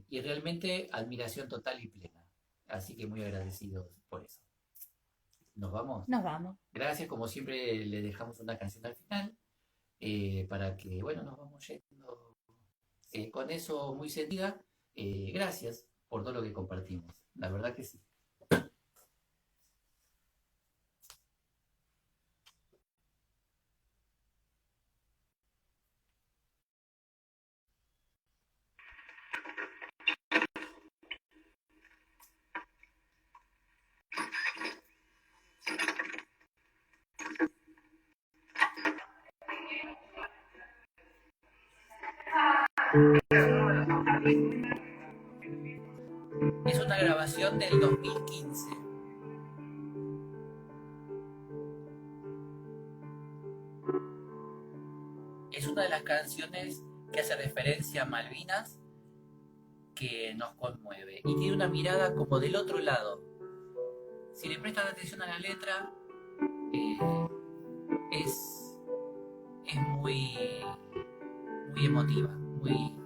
Y realmente admiración total y plena. Así que muy agradecidos por eso. ¿Nos vamos? Nos vamos. Gracias, como siempre le dejamos una canción al final, para que, bueno, nos vamos yendo con eso muy sentida. Gracias por todo lo que compartimos, la verdad que sí. Es una grabación del 2015. Es una de las canciones que hace referencia a Malvinas, que nos conmueve y tiene una mirada como del otro lado. Si le prestan atención a la letra, es muy emotiva, muy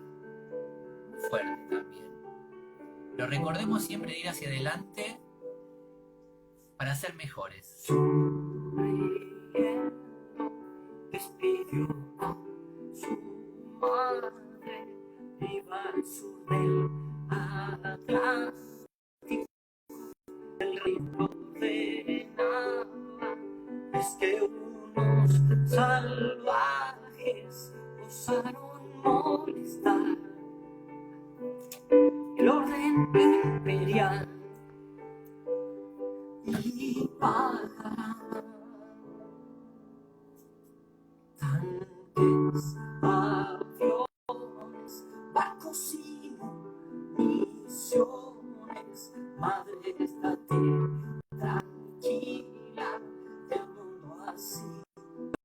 fuerte también. Pero recordemos siempre de ir hacia adelante para ser mejores. Despidió a su madre, iba al sur del Atlántico, el río ordenaba, es que unos salvajes osaron molestar el orden imperial y para tanques, aviones, barcos y municiones, madre, estate tranquila, el mundo así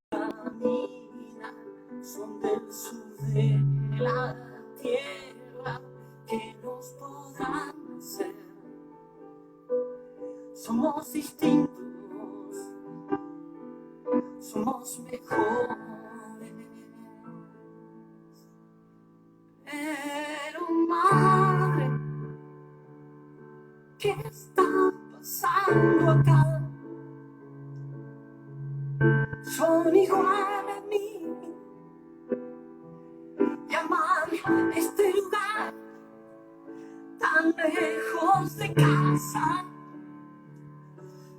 camina, son del sur de la tierra que nos podrán hacer. Somos distintos, somos mejores. Pero madre, ¿qué está pasando acá? Son igual a mí, llaman este lugar tan lejos de casa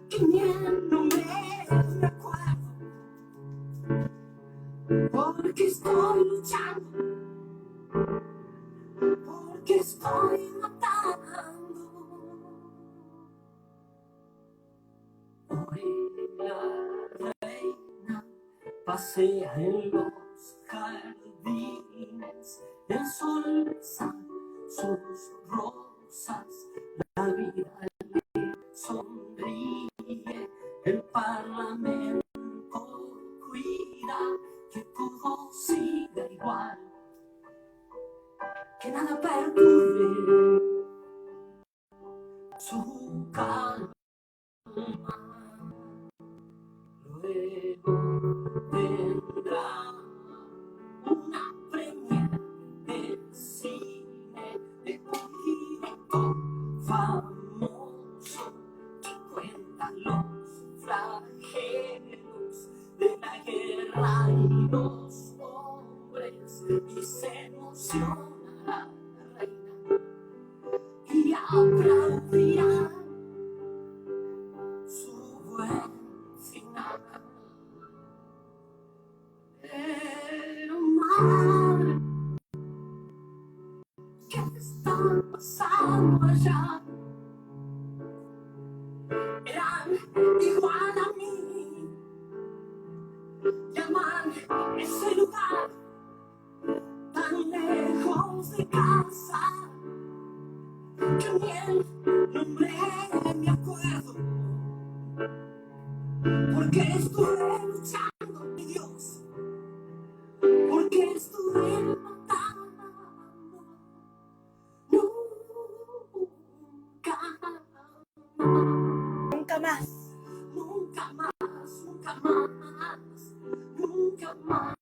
que ni el nombre me acuerdo, porque estoy luchando, porque estoy matando. Hoy la reina pasea en los jardines, el sol besa sus rosas, la vida le sonríe, el parlamento cuida que todo siga igual, que nada perturbe su calma. Luego vendrá una premiere del cine de un director famoso que cuenta los flagelos de la guerra y los hombres, y se emociona la reina y aplaudirá su buen final. Pero madre, ¿Qué está pasando allá? Eran igual a mí. Llaman ese lugar tan lejos de casa que ni el nombre me acuerdo, porque estuve luchando, mi Dios, porque estuve matando. Nunca más, Nunca más. nunca más, nunca más, nunca más.